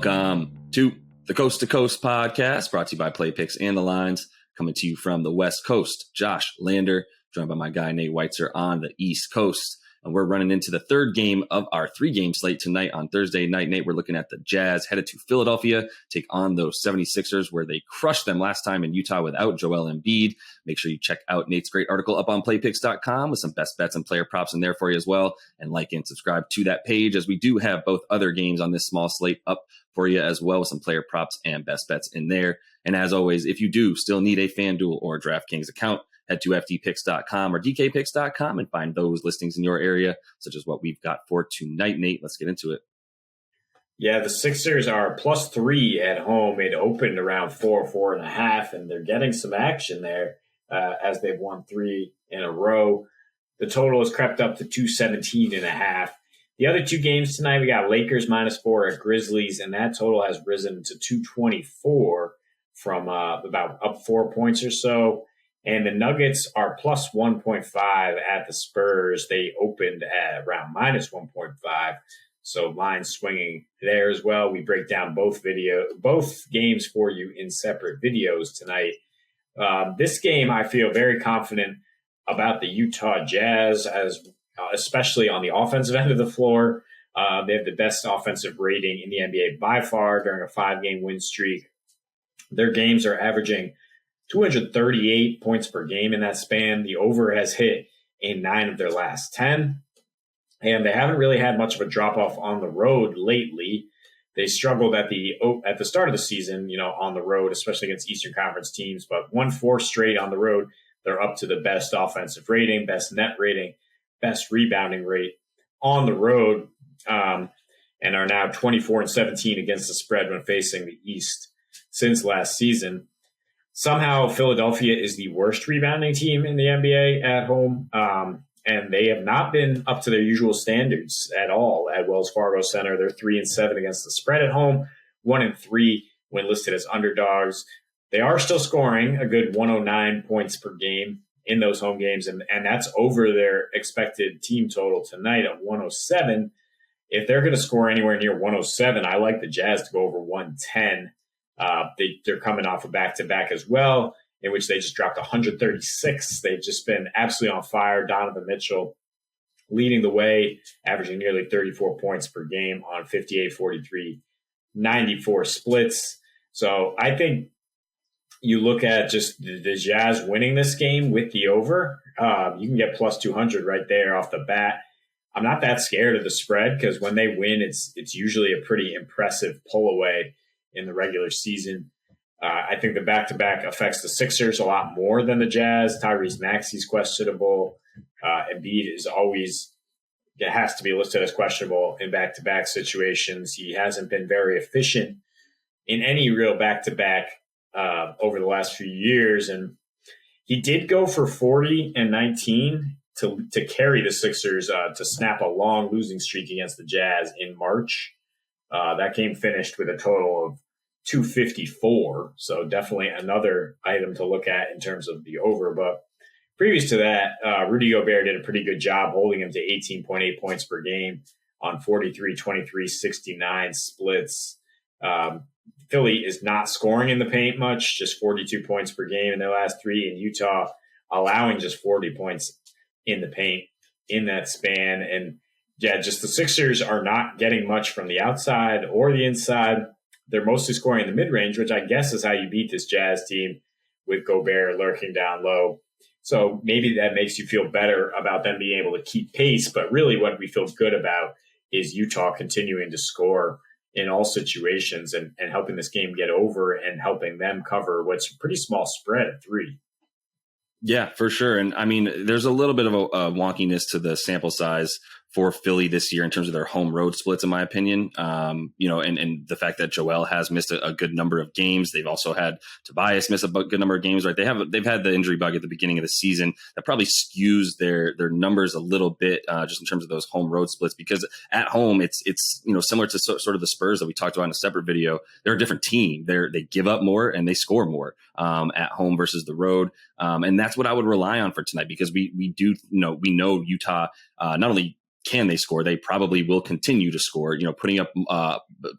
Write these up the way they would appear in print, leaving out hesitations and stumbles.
Welcome to the Coast to Coast podcast, brought to you by Play Picks and the Lines, coming to you from the West Coast. Josh Lander, joined by my guy Nate Weitzer on the East Coast. And we're running into the third game of our three-game slate tonight on Thursday night. Nate, we're looking at the Jazz headed to Philadelphia, take on those 76ers where they crushed them last time in Utah without Joel Embiid. Make sure you check out Nate's great article up on playpicks.com with some best bets and player props in there for you as well. And like and subscribe to that page, as we do have both other games on this small slate up for you as well with some player props and best bets in there. And as always, if you do still need a FanDuel or DraftKings account, head to ftpicks.com or dkpicks.com and find those listings in your area, such as what we've got for tonight. Nate, let's get into it. Yeah, the Sixers are +3 at home. It opened around 4.5, and they're getting some action there as they've won 3 in a row. The total has crept up to 217.5. The other two games tonight, we got Lakers -4 at Grizzlies, and that total has risen to 224 from about up 4 points or so. And the Nuggets are +1.5 at the Spurs. They opened at around -1.5. So lines swinging there as well. We break down both games for you in separate videos tonight. This game, I feel very confident about the Utah Jazz, especially on the offensive end of the floor. They have the best offensive rating in the NBA by far during a 5-game win streak. Their games are averaging 238 points per game in that span. The over has hit in 9 of their last 10. And they haven't really had much of a drop-off on the road lately. They struggled at the start of the season, on the road, especially against Eastern Conference teams, but won 4 straight on the road. They're up to the best offensive rating, best net rating, best rebounding rate on the road, and are now 24-17 against the spread when facing the East since last season. Somehow, Philadelphia is the worst rebounding team in the NBA at home, and they have not been up to their usual standards at all at Wells Fargo Center. They're 3-7 against the spread at home, 1-3 when listed as underdogs. They are still scoring a good 109 points per game in those home games, and that's over their expected team total tonight of 107. If they're going to score anywhere near 107, I like the Jazz to go over 110. They're coming off a back-to-back as well, in which they just dropped 136. They've just been absolutely on fire. Donovan Mitchell leading the way, averaging nearly 34 points per game on 58, 43, 94 splits. So I think you look at just the Jazz winning this game with the over, you can get +200 right there off the bat. I'm not that scared of the spread because when they win, it's usually a pretty impressive pull away in the regular season. I think the back-to-back affects the Sixers a lot more than the Jazz. Tyrese Maxey's questionable. Embiid has to be listed as questionable in back-to-back situations. He hasn't been very efficient in any real back-to-back over the last few years. And he did go for 40 and 19 to carry the Sixers to snap a long losing streak against the Jazz in March. That game finished with a total of 254. So definitely another item to look at in terms of the over. But previous to that, Rudy Gobert did a pretty good job holding him to 18.8 points per game on 43, 23, 69 splits. Philly is not scoring in the paint much, just 42 points per game in their last 3. And Utah allowing just 40 points in the paint in that span. And yeah, just the Sixers are not getting much from the outside or the inside. They're mostly scoring in the mid-range, which I guess is how you beat this Jazz team with Gobert lurking down low. So maybe that makes you feel better about them being able to keep pace. But really what we feel good about is Utah continuing to score in all situations and helping this game get over and helping them cover what's a pretty small spread of 3. Yeah, for sure. And I mean, there's a little bit of a wonkiness to the sample size for Philly this year in terms of their home road splits, in my opinion. And the fact that Joel has missed a good number of games. They've also had Tobias miss a good number of games, right? They've had the injury bug at the beginning of the season that probably skews their numbers a little bit just in terms of those home road splits, because at home it's similar to sort of the Spurs that we talked about in a separate video. They're a different team. They give up more and they score more at home versus the road. And that's what I would rely on for tonight, because we know Utah not only can they score? They probably will continue to score, putting up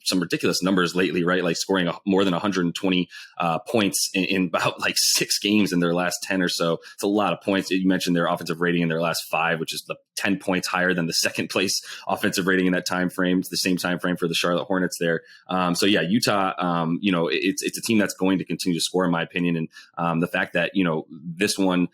some ridiculous numbers lately, right? Like scoring more than 120 points in about like 6 games in their last 10 or so. It's a lot of points. You mentioned their offensive rating in their last 5, which is 10 points higher than the second place offensive rating in that time frame. It's the same time frame for the Charlotte Hornets there. So yeah, Utah, it's a team that's going to continue to score, in my opinion. And the fact that, this one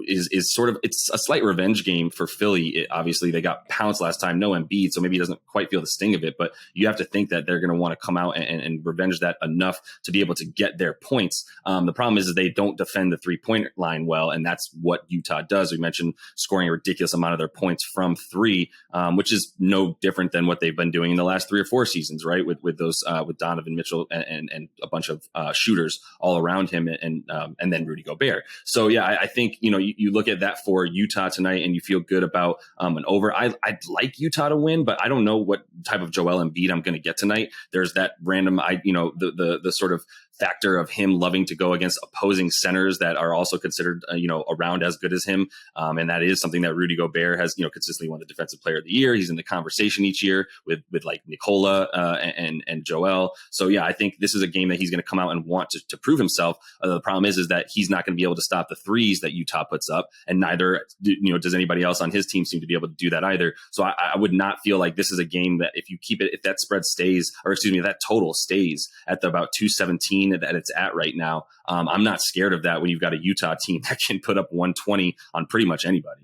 is sort of, it's a slight revenge game for Philly. Obviously, they got pounced last time, no Embiid, so maybe he doesn't quite feel the sting of it, but you have to think that they're going to want to come out and revenge that enough to be able to get their points. The problem is they don't defend the 3-point line well, and that's what Utah does. We mentioned scoring a ridiculous amount of their points from 3, which is no different than what they've been doing in the last 3 or 4 seasons, right? With those with Donovan Mitchell and a bunch of shooters all around him, and then Rudy Gobert. So yeah, I think you look at that for Utah tonight, and you feel good about an over. I'd like Utah to win, but I don't know what type of Joel Embiid I'm going to get tonight. There's that random, the sort of factor of him loving to go against opposing centers that are also considered, around as good as him. And that is something that Rudy Gobert has, consistently won the Defensive Player of the Year. He's in the conversation each year with like Nikola and Joel. So yeah, I think this is a game that he's going to come out and want to prove himself. The problem is that he's not going to be able to stop the threes that Utah puts up, and neither does anybody else on his team seem to be able to do that either. So I would not feel like this is a game that if that spread stays, or excuse me, that total stays at about 217 that it's at right now, I'm not scared of that when you've got a Utah team that can put up 120 on pretty much anybody.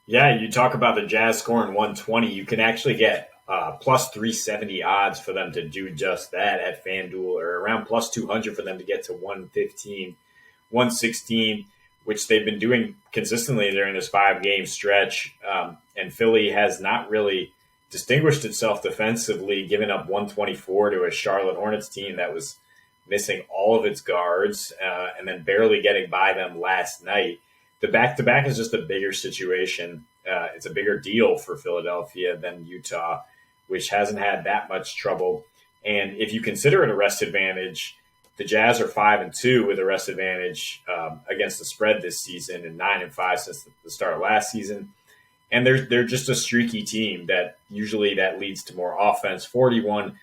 Yeah, you talk about the Jazz scoring 120. You can actually get plus 370 odds for them to do just that at FanDuel, or around plus 200 for them to get to 115, 116, which they've been doing consistently during this 5-game stretch. And Philly has not really distinguished itself defensively, giving up 124 to a Charlotte Hornets team that was missing all of its guards, and then barely getting by them last night. The back-to-back is just a bigger situation. It's a bigger deal for Philadelphia than Utah, which hasn't had that much trouble. And if you consider it a rest advantage, the Jazz are 5-2 with a rest advantage against the spread this season, and 9-5 since the start of last season. And they're just a streaky team that usually that leads to more offense, 41-32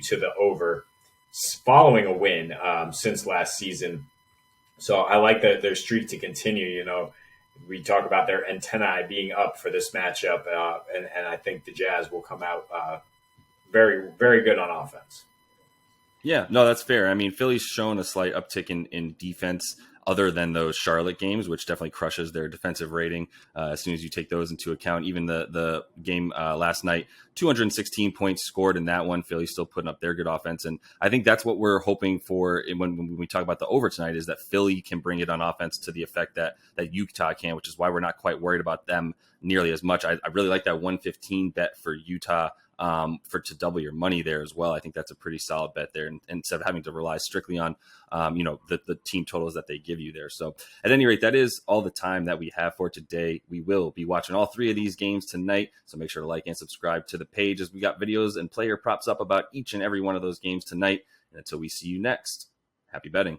to the over, following a win since last season. So I like their streak to continue. We talk about their antennae being up for this matchup, and I think the Jazz will come out very, very good on offense. Yeah, no, that's fair. I mean, Philly's shown a slight uptick in defense, other than those Charlotte games, which definitely crushes their defensive rating as soon as you take those into account. Even the game last night, 216 points scored in that one. Philly's still putting up their good offense. And I think that's what we're hoping for when we talk about the over tonight, is that Philly can bring it on offense to the effect that Utah can, which is why we're not quite worried about them nearly as much. I really like that 115 bet for Utah to double your money there as well. I think that's a pretty solid bet there, and instead of having to rely strictly on the team totals that they give you there. So at any rate, that is all the time that we have for today. We will be watching all 3 of these games tonight, so make sure to like and subscribe to the page, as we got videos and player props up about each and every one of those games tonight. And until we see you next, happy betting.